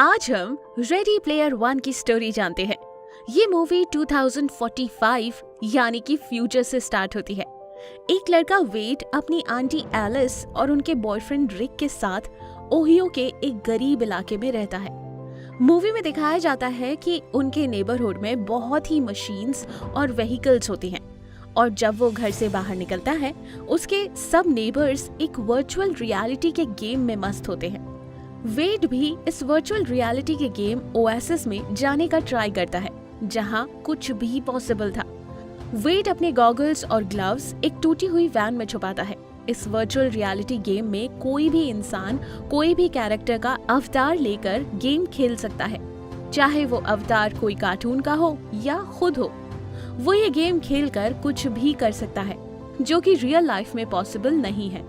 आज हम ready player one की स्टोरी जानते हैं। ये मूवी 2045 यानी कि फ्यूचर से स्टार्ट होती है। एक लड़का वेड अपनी आंटी एलिस और उनके बॉयफ्रेंड रिक के साथ ओहियो के एक गरीब इलाके में रहता है। मूवी में दिखाया जाता है कि उनके नेबरहुड में बहुत ही मशीन्स और व्हीकल्स होती हैं और जब वो घर से बाहर निकलता है उसके सब नेबर्स एक वर्चुअल रियलिटी के गेम में मस्त होते हैं। वेड भी इस वर्चुअल रियलिटी के गेम ओएसिस में जाने का ट्राई करता है जहां कुछ भी पॉसिबल था। वेड अपने गॉगल्स और ग्लव्स एक टूटी हुई वैन में छुपाता है। इस वर्चुअल रियलिटी गेम में कोई भी इंसान कोई भी कैरेक्टर का अवतार लेकर गेम खेल सकता है, चाहे वो अवतार कोई कार्टून का हो या खुद हो। वो ये गेम खेलकर कुछ भी कर सकता है जो कि रियल लाइफ में पॉसिबल नहीं है।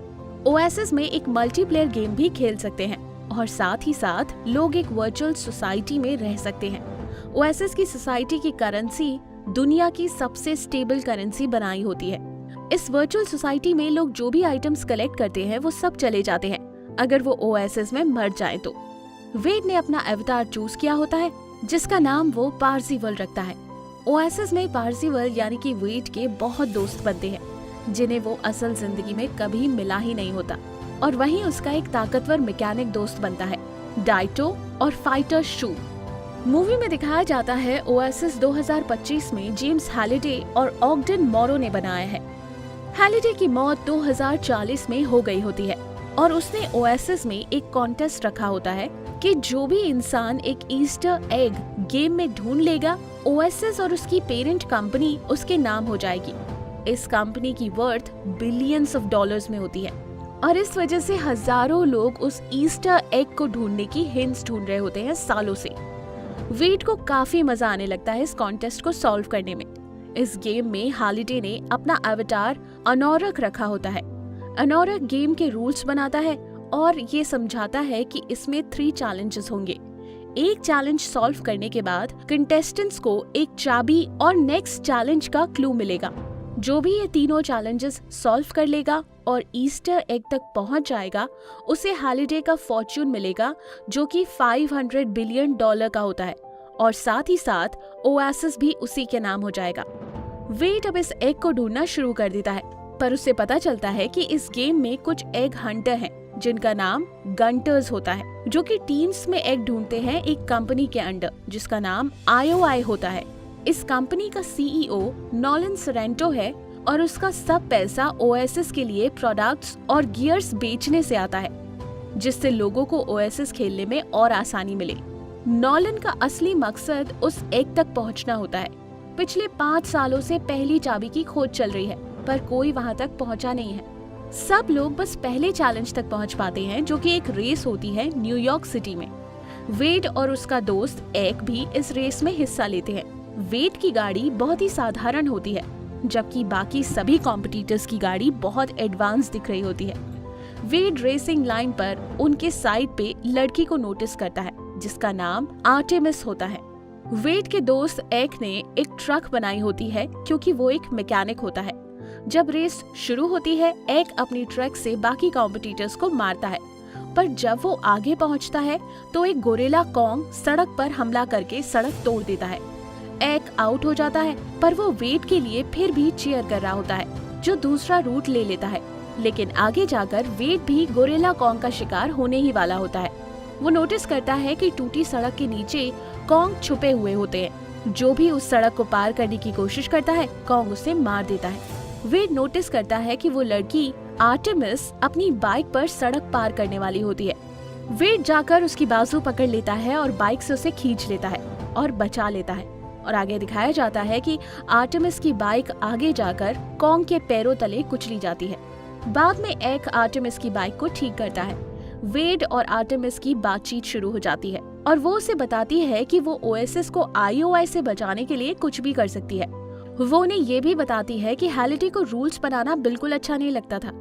ओएसिस में एक मल्टीप्लेयर गेम भी खेल सकते हैं और साथ ही साथ लोग एक वर्चुअल सोसाइटी में रह सकते हैं। ओएसिस की सोसाइटी की करेंसी दुनिया की सबसे स्टेबल करेंसी बनाई होती है। इस वर्चुअल सोसाइटी में लोग जो भी आइटम्स कलेक्ट करते हैं वो सब चले जाते हैं अगर वो ओएसिस में मर जाए तो। वेड ने अपना अवतार चूज किया होता है जिसका नाम वो पार्सिवल रखता है। ओएसिस में पार्सिवल यानी कि वेड के बहुत दोस्त बनते हैं जिन्हें वो असल जिंदगी में कभी मिला ही नहीं होता, और वहीं उसका एक ताकतवर मैकेनिक दोस्त बनता है, डाइटो और फाइटर शू। मूवी में दिखाया जाता है ओएसिस 2025 में जेम्स हैलिडे और ऑगडन मोरो ने बनाया है। हैलिडे की मौत 2040 में हो गई होती है और उसने ओएसिस में एक कॉन्टेस्ट रखा होता है कि जो भी इंसान एक ईस्टर एग गेम में ढूंढ लेगा ओएसिस और उसकी पेरेंट कंपनी उसके नाम हो जाएगी। इस कंपनी की वर्थ बिलियंस ऑफ डॉलर्स में होती है और इस वजह से हजारों लोग उस ईस्टर एग को ढूंढने की हिंट्स ढूंढ रहे होते हैं सालों से। वेड को काफी मजा आने लगता है इस कॉन्टेस्ट को सॉल्व करने में। इस गेम में हैलिडे ने अपना अवतार अनोरक रखा होता है। अनोरक गेम के रूल्स बनाता है और ये समझाता है कि इसमें 3 चैलेंजेस होंगे। एक चैलेंज सॉल्व करने के बाद कंटेस्टेंट्स को एक चाबी और नेक्स्ट चैलेंज का क्लू मिलेगा। जो भी ये तीनों चैलेंजेस सॉल्व कर लेगा और ईस्टर एग तक पहुंच जाएगा उसे हैलिडे का फॉर्च्यून मिलेगा जो कि $500 बिलियन का होता है और साथ ही साथ ओएसिस भी उसी के नाम हो जाएगा। वेड अब इस एग को ढूंढना शुरू कर देता है पर उसे पता चलता है कि इस गेम में कुछ एग हंटर हैं जिनका नाम गंटर्स होता है जो कि टीम्स में एग ढूंढते हैं एक कंपनी के अंडर जिसका नाम IOI होता है। इस कंपनी का CEO नॉलन सोरेंटो है और उसका सब पैसा ओएसिस के लिए प्रोडक्ट्स और गियर्स बेचने से आता है जिससे लोगों को ओएसिस खेलने में और आसानी मिले। नॉलन का असली मकसद उस एग तक पहुंचना होता है। पिछले 5 सालों से पहली चाबी की खोज चल रही है पर कोई वहां तक पहुंचा नहीं है। सब लोग बस पहले चैलेंज तक पहुंच पाते हैं जो कि एक रेस होती है न्यूयॉर्क सिटी में। वेड और उसका दोस्त एग भी इस रेस में हिस्सा लेते हैं। वेड की गाड़ी बहुत ही साधारण होती है जबकि बाकी सभी कॉम्पिटिटर्स की गाड़ी बहुत एडवांस दिख रही होती है। वेड रेसिंग लाइन पर उनके साइड पे लड़की को नोटिस करता है जिसका नाम आर्टेमिस होता है। वेड के दोस्त एग ने एक ट्रक बनाई होती है क्योंकि वो एक मैकेनिक होता है। जब रेस शुरू होती है एग अपनी ट्रक से बाकी कॉम्पिटिटर्स को मारता है पर जब वो आगे पहुंचता है तो एक गोरिल्ला कॉन्ग सड़क पर हमला करके सड़क तोड़ देता है। एग आउट हो जाता है पर वो वेड के लिए फिर भी चीयर कर रहा होता है जो दूसरा रूट ले लेता है, लेकिन आगे जाकर वेड भी गोरिल्ला कॉन्ग का शिकार होने ही वाला होता है। वो नोटिस करता है कि टूटी सड़क के नीचे कॉन्ग छुपे हुए होते हैं। जो भी उस सड़क को पार करने की कोशिश करता है कॉन्ग उसे मार देता है। वेड नोटिस करता है कि वो लड़की आर्टेमिस अपनी बाइक पर सड़क पार करने वाली होती है। वेड जाकर उसकी बाजू पकड़ लेता है और बाइक से उसे खींच लेता है और बचा लेता है। और आगे दिखाया जाता है कि आर्टेमिस की बाइक आगे जाकर कॉन्ग के पैरों तले कुचली जाती है। बाद में एग आर्टेमिस की बाइक को ठीक करता है। वेड और आर्टेमिस की बातचीत शुरू हो जाती है और वो उसे बताती है कि वो ओएसिस को IOI से बचाने के लिए कुछ भी कर सकती है। वो उन्हें ये भी बताती है कि हैलिडे को रूल्स बनाना बिल्कुल अच्छा नहीं लगता था।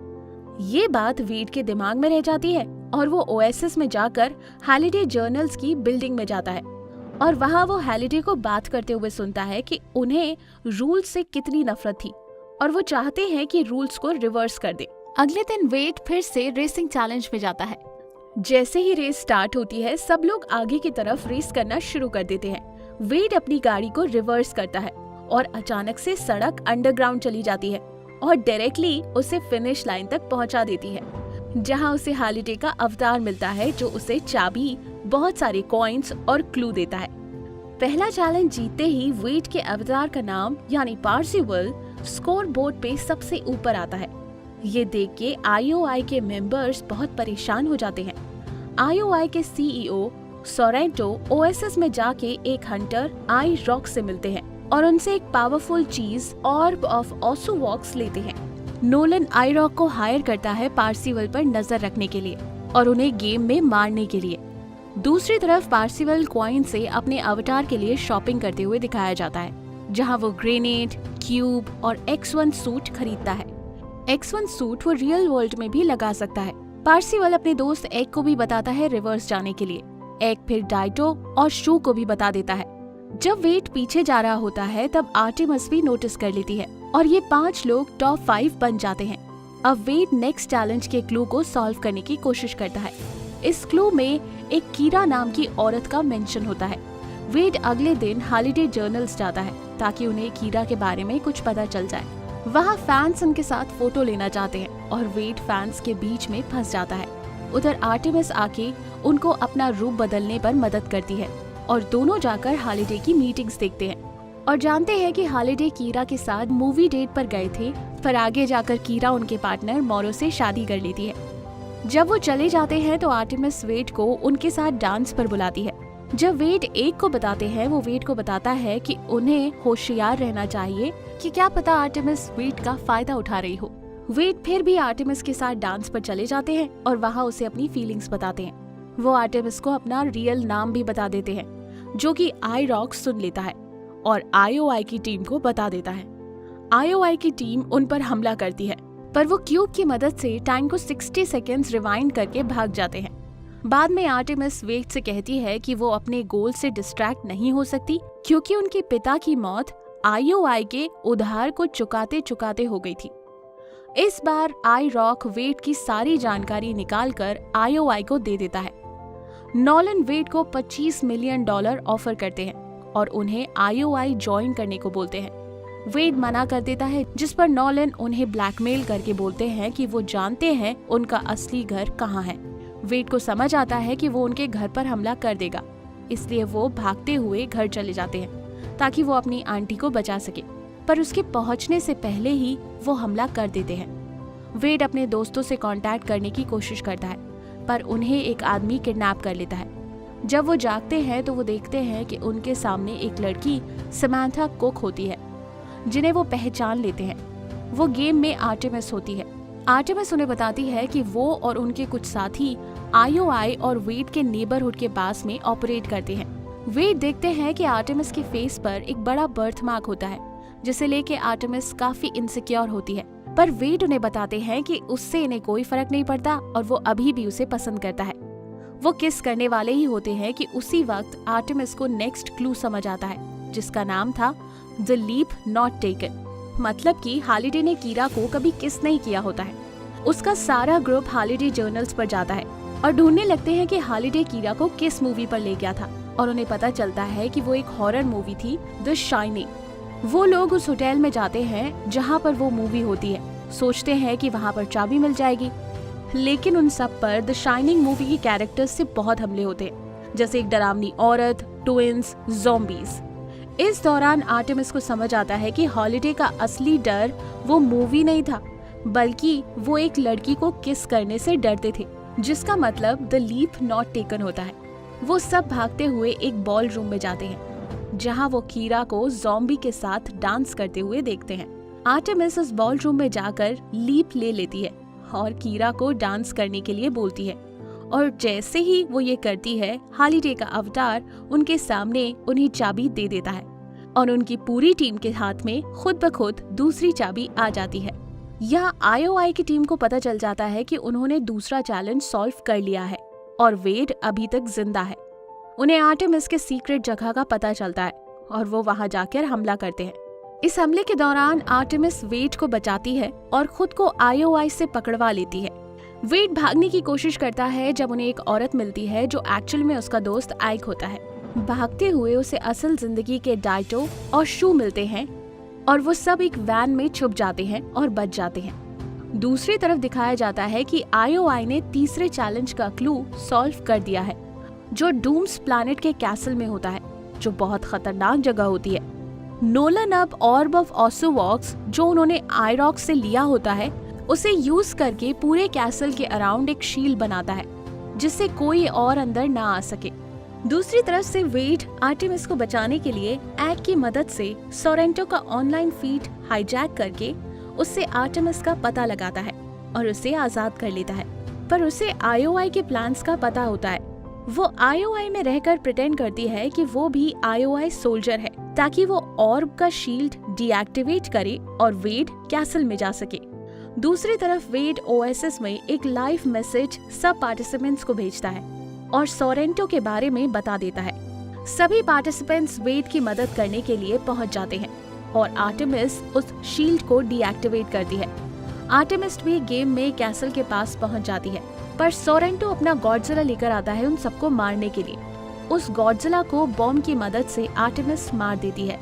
ये बात वेड के दिमाग में रह जाती है और वो ओएसिस में जाकर हैलिडे जर्नल्स की बिल्डिंग में जाता है और वहाँ वो हैलिडे को बात करते हुए सुनता है कि उन्हें रूल्स से कितनी नफरत थी और वो चाहते हैं कि रूल्स को रिवर्स कर दे। अगले दिन वेड फिर से रेसिंग चैलेंज में जाता है। जैसे ही रेस स्टार्ट होती है, सब लोग आगे की तरफ रेस करना शुरू कर देते हैं। वेड अपनी गाड़ी को रिवर्स करता है और अचानक से सड़क अंडरग्राउंड चली जाती है और डायरेक्टली उसे फिनिश लाइन तक पहुंचा देती है, जहां उसे हॉलिडे का अवतार मिलता है, जो उसे चाबी, बहुत सारे कॉइन्स और क्लू देता है। पहला चैलेंज जीतते ही वेड के अवतार का नाम यानी पार्सिवल स्कोर बोर्ड पे सबसे ऊपर आता है। ये देख के IOI के मेंबर्स बहुत परेशान हो जाते हैं। IOI के CEO सोरेंटो ओएसएस में जाके एक हंटर आई रॉक से मिलते हैं और उनसे एक पावरफुल चीज ऑर्ब ऑफ ओसुवॉक्स लेते हैं। नोलन आई रॉक को हायर करता है पार्सिवल पर नजर रखने के लिए और उन्हें गेम में मारने के लिए। दूसरी तरफ पार्सिवल कॉइन से अपने अवतार के लिए शॉपिंग करते हुए दिखाया जाता है, जहां वो ग्रेनेड, क्यूब और X1 सूट खरीदता है। X1 सूट वो रियल वर्ल्ड में भी लगा सकता है। पार्सिवल अपने दोस्त एग को भी बताता है रिवर्स जाने के लिए। एग फिर डाइटो और शू को भी बता देता है। जब वेड पीछे जा रहा होता है तब आर्टेमिस भी नोटिस कर लेती है और ये 5 लोग टॉप 5 बन जाते हैं। अब वेड नेक्स्ट चैलेंज के क्लू को सॉल्व करने की कोशिश करता है। इस क्लू में एक कीरा नाम की औरत का मेंशन होता है। वेड अगले दिन हॉलिडे जर्नल्स जाता है ताकि उन्हें कीरा के बारे में कुछ पता चल जाए। वहाँ फैंस उनके साथ फोटो लेना चाहते हैं और वेड फैंस के बीच में फंस जाता है। उधर आर्टेमिस आके उनको अपना रूप बदलने पर मदद करती है और दोनों जाकर हॉलिडे की मीटिंग्स देखते हैं और जानते हैं कि हॉलिडे कीरा के साथ मूवी डेट पर गए थे, पर आगे जाकर कीरा उनके पार्टनर मोरो से शादी कर लेती है। जब वो चले जाते हैं तो आर्टेमिस वेड को उनके साथ डांस पर बुलाती है। जब वेड एक को बताते हैं, वो वेड को बताता है कि उन्हें होशियार रहना चाहिए कि क्या पता आर्टेमिस वेड का फायदा उठा रही हो। वेड फिर भी आर्टेमिस के साथ डांस पर चले जाते हैं और वहाँ उसे अपनी फीलिंग्स बताते हैं। वो आर्टेमिस को अपना रियल नाम भी बता देते हैं, जो कि आई रॉक सुन लेता है और IOI की टीम को बता देता है। IOI की टीम उन पर हमला करती है, पर वो क्यूब की मदद से टाइम को 60 सेकेंड्स रिवाइंड करके भाग जाते हैं। बाद में आर्टेमिस वेड से कहती है कि वो अपने गोल से डिस्ट्रैक्ट नहीं हो सकती क्योंकि उनके पिता की मौत IOI के उधार को चुकाते चुकाते हो गई थी। इस बार आई रॉक वेड की सारी जानकारी निकालकर IOI को दे देता है। नॉलन वेड को $25 मिलियन ऑफर करते हैं और उन्हें IOI ज्वाइन करने को बोलते हैं। वेड मना कर देता है, जिस पर नॉलन उन्हें ब्लैकमेल करके बोलते हैं कि वो जानते हैं उनका असली घर कहाँ है। वेड को समझ आता है कि वो उनके घर पर हमला कर देगा, इसलिए वो भागते हुए घर चले जाते हैं ताकि वो अपनी आंटी को बचा सके, पर उसके पहुंचने से पहले ही वो हमला कर देते हैं। वेड अपने दोस्तों से कांटेक्ट करने की कोशिश करता है, पर उन्हें एक आदमी किडनैप कर लेता है। जब वो जागते हैं तो वो देखते हैं कि उनके सामने एक लड़की समांथा कुक होती है, जिन्हें वो पहचान लेते हैं। वो गेम में आर्टेमिस होती है। आर्टेमिस उन्हें बताती है कि वो और उनके कुछ साथी IOI और वेड के नेबरहुड के पास में ऑपरेट करते हैं। वेड देखते हैं कि आर्टेमिस के फेस पर एक बड़ा बर्थ मार्क होता है, जिसे लेके आर्टेमिस काफी इनसिक्योर होती है, पर वेड उन्हें बताते हैं कि उससे इन्हें कोई फर्क नहीं पड़ता और वो अभी भी उसे पसंद करता है। वो किस करने वाले ही होते हैं कि उसी वक्त आर्टेमिस को नेक्स्ट क्लू समझ आता है, जिसका नाम था द लीप नॉट टेकन, मतलब कि हॉलिडे ने कीरा को कभी किस नहीं किया होता है। उसका सारा ग्रुप हॉलिडे जर्नल्स पर जाता है और ढूंढने लगते हैं कि हॉलिडे कीरा को किस मूवी पर ले गया था, और उन्हें पता चलता है कि वो एक हॉरर मूवी थी, द शाइनिंग। वो लोग उस होटल में जाते हैं जहाँ पर वो मूवी होती है, सोचते हैं कि वहाँ पर चाबी मिल जाएगी, लेकिन उन सब पर द शाइनिंग मूवी के कैरेक्टर्स से बहुत हमले होते हैं, जैसे एक डरावनी औरत, ट्विंस, ज़ॉम्बीज। इस दौरान आर्टेमिस को समझ आता है कि हॉलिडे का असली डर वो मूवी नहीं था, बल्कि वो एक लड़की को किस करने से डरते थे, जिसका मतलब द लीप नॉट टेकन होता है। वो सब भागते हुए एक बॉल रूम में जाते हैं, जहां वो कीरा को ज़ॉम्बी के साथ डांस करते हुए देखते हैं। आर्टेमिस उस बॉल रूम में जाकर लीप ले लेती है और कीरा को डांस करने के लिए बोलती है, और जैसे ही वो ये करती है, हॉलिडे का अवतार उनके सामने उन्हें चाबी दे देता है और उनकी पूरी टीम के हाथ में खुद ब खुद दूसरी चाबी आ जाती है। यहाँ IOI की टीम को पता चल जाता है कि उन्होंने दूसरा चैलेंज सॉल्व कर लिया है और वेड अभी तक जिंदा है। उन्हें आर्टेमिस के सीक्रेट जगह का पता चलता है और वो वहाँ जाकर हमला करते हैं। इस हमले के दौरान आर्टेमिस वेड को बचाती है और खुद को IOI से पकड़वा लेती है। वेड भागने की कोशिश करता है जब उन्हें एक औरत मिलती है जो एक्चुअल में उसका दोस्त आइक होता है। भागते हुए उसे असल जिंदगी के डाइटो और शू मिलते हैं और वो सब एक वैन में छुप जाते हैं और बच जाते हैं। दूसरी तरफ दिखाया जाता है कि आईओआई ने तीसरे चैलेंज का क्लू सॉल्व कर दिया है, जो डूम्स प्लैनेट के कैसल में होता है, जो बहुत खतरनाक जगह होती है। नोलन अब ऑर्ब ऑफ ऑसोवॉक्स जो उन्होंने आयरॉक्स से लिया होता है, उसे यूज करके पूरे कैसल के अराउंड एक शील्ड बनाता है जिससे कोई और अंदर ना आ सके। दूसरी तरफ से वेड आर्टेमिस को बचाने के लिए एग की मदद से सोरेंटो का ऑनलाइन फीड हाईजैक करके उससे आर्टेमिस का पता लगाता है और उसे आजाद कर लेता है। पर उसे आईओआई के प्लान्स का पता होता है। वो आईओआई में रहकर प्रिटेंड करती है कि वो भी आईओआई सोल्जर है ताकि वो ऑर्ब का शील्ड डीएक्टिवेट करे और वेड कैसल में जा सके। दूसरी तरफ वेड ओएसएस में एक लाइव मैसेज सब पार्टिसिपेंट्स को भेजता है और सोरेंटो के बारे में बता देता है। सभी पार्टिसिपेंट्स वेड की मदद करने के लिए पहुंच जाते हैं और आर्टेमिस उस शील्ड को डीएक्टिवेट करती है। आर्टेमिस भी गेम में कैसल के पास पहुंच जाती है, पर सोरेंटो अपना गॉडजिला लेकर आता है उन सबको मारने के लिए। उस गॉडजिला को बॉम्ब की मदद से आर्टेमिस मार देती है।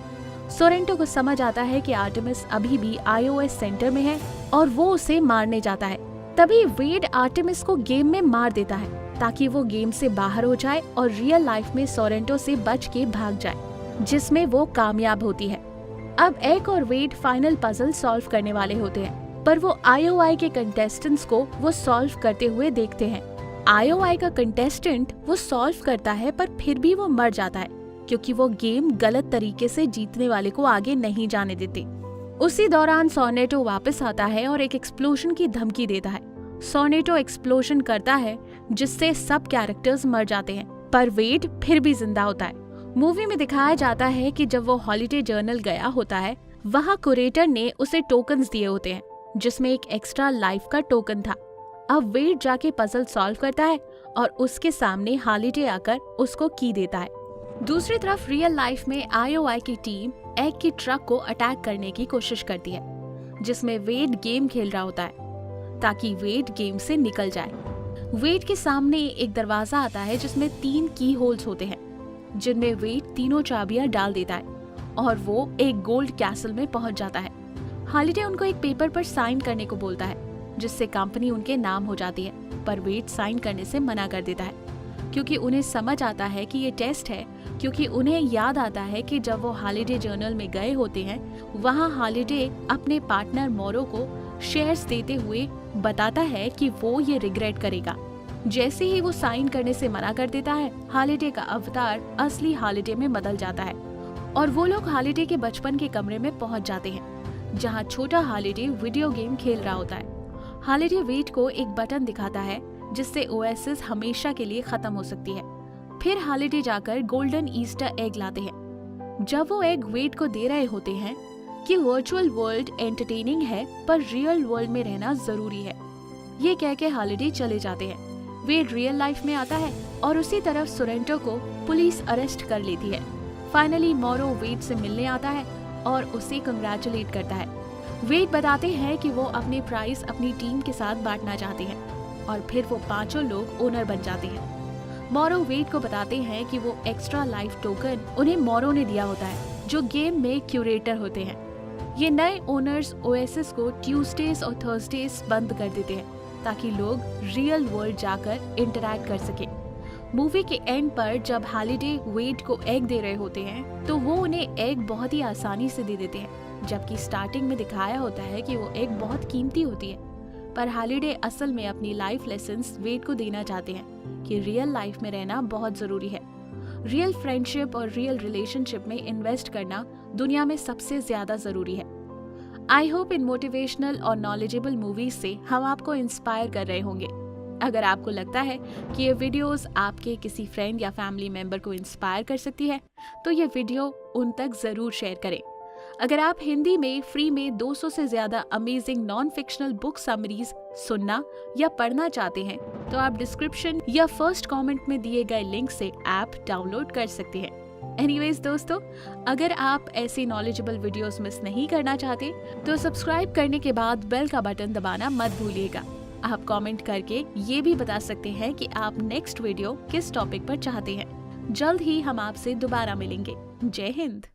सोरेंटो को समझ आता है कि आर्टेमिस अभी भी आईओएस सेंटर में है और वो उसे मारने जाता है। तभी वेड आर्टेमिस को गेम में मार देता है ताकि वो गेम से बाहर हो जाए और रियल लाइफ में सोरेंटो से बच के भाग जाए, जिसमें वो कामयाब होती है। अब एग और वेड फाइनल पजल सॉल्व करने वाले होते हैं, पर वो आईओआई के कंटेस्टेंट्स को वो सॉल्व करते हुए देखते हैं। आईओआई का कंटेस्टेंट वो सॉल्व करता है पर फिर भी वो मर जाता है क्योंकि वो गेम गलत तरीके से जीतने वाले को आगे नहीं जाने देते। उसी दौरान सोनेटो वापस आता है और एक एक्सप्लोजन की धमकी देता है। सोनेटो एक्सप्लोजन करता है जिससे सब कैरेक्टर्स मर जाते हैं, पर वेड फिर भी जिंदा होता है। मूवी में दिखाया जाता है कि जब वो हॉलिडे जर्नल गया होता है, वहाँ कुरेटर ने उसे टोकन्स दिए होते हैं जिसमें एक एक्स्ट्रा लाइफ का टोकन था। अब वेड जाके पजल सॉल्व करता है और उसके सामने हॉलिडे आकर उसको की देता है। दूसरी तरफ रियल लाइफ में आईओआई की टीम एग की ट्रक को अटैक करने की कोशिश करती है, जिसमें वेड गेम खेल रहा होता है ताकि वेड गेम से निकल जाए। वेड के सामने एक दरवाजा आता है जिसमें 3 की होल्स होते हैं, जिनमें वेड तीनों चाबियां डाल देता है और वो एक गोल्ड कैसल में पहुंच जाता है। हॉलिडे उनको एक पेपर पर साइन करने को बोलता है जिससे कंपनी उनके नाम हो जाती है, पर वेड साइन करने से मना कर देता है क्योंकि उन्हें समझ आता है कि ये टेस्ट है, क्योंकि उन्हें याद आता है कि जब वो हॉलिडे जर्नल में गए होते हैं, वहाँ हॉलिडे अपने पार्टनर मोरो को शेयर्स देते हुए बताता है कि वो ये रिग्रेट करेगा। जैसे ही वो साइन करने से मना कर देता है, हॉलिडे का अवतार असली हॉलिडे में बदल जाता है और वो लोग हॉलिडे के बचपन के कमरे में पहुंच जाते हैं जहां छोटा हॉलिडे वीडियो गेम खेल रहा होता है। हॉलिडे वेड को एक बटन दिखाता है जिससे ओएसिस हमेशा के लिए खत्म हो सकती है। फिर हॉलिडे जाकर गोल्डन ईस्टर एग लाते हैं। जब वो एग वेड को दे रहे होते हैं कि वर्चुअल वर्ल्ड एंटरटेनिंग है पर रियल वर्ल्ड में रहना जरूरी है, ये कह के हॉलिडे चले जाते हैं। वेड रियल लाइफ में आता है और उसी तरफ सोरेंटो को पुलिस अरेस्ट कर लेती है। फाइनली मोरो वेड से मिलने आता है और उसे कंग्रेचुलेट करता है। वेड बताते हैं कि वो अपने प्राइस अपनी टीम के साथ बांटना चाहते हैं और फिर वो 5 लोग ओनर बन जाते हैं। मोरो वेड को बताते हैं कि वो एक्स्ट्रा लाइफ टोकन उन्हें मोरो ने दिया होता है जो गेम में क्यूरेटर होते हैं। ये नए ओनर्स ओएसिस को ट्यूसडेज और थर्सडेज बंद कर देते हैं ताकि लोग रियल वर्ल्ड जाकर इंटरैक्ट कर सके। मूवी के एंड पर जब हॉलिडे वेड को एग दे रहे होते हैं तो वो उन्हें एग बहुत ही आसानी से दे देते हैं, जबकि स्टार्टिंग में दिखाया होता है कि वो एग बहुत कीमती होती है। पर हॉलिडे असल में अपनी लाइफ लेसन्स वेड को देना चाहते हैं कि रियल लाइफ में रहना बहुत जरूरी है। रियल फ्रेंडशिप और रियल रिलेशनशिप में इन्वेस्ट करना दुनिया में सबसे ज्यादा जरूरी है। आई होप इन मोटिवेशनल और नॉलेजेबल मूवीज से हम आपको इंस्पायर कर रहे होंगे। अगर आपको लगता है कि ये वीडियोस आपके किसी फ्रेंड या फैमिली मेंबर को इंस्पायर कर सकती है तो ये वीडियो उन तक जरूर शेयर करें। अगर आप हिंदी में फ्री में 200 से ज्यादा amazing non fictional book summaries सुनना या पढ़ना चाहते हैं तो आप डिस्क्रिप्शन या फर्स्ट कमेंट में दिए गए लिंक से ऐप डाउनलोड कर सकते हैं। एनीवेज दोस्तों, अगर आप ऐसी नॉलेजेबल वीडियोस मिस नहीं करना चाहते तो सब्सक्राइब करने के बाद बेल का बटन दबाना मत भूलिएगा आप कमेंट करके ये भी बता सकते हैं कि आप नेक्स्ट वीडियो किस टॉपिक पर चाहते हैं। जल्द ही हम आपसे दोबारा मिलेंगे। जय हिंद।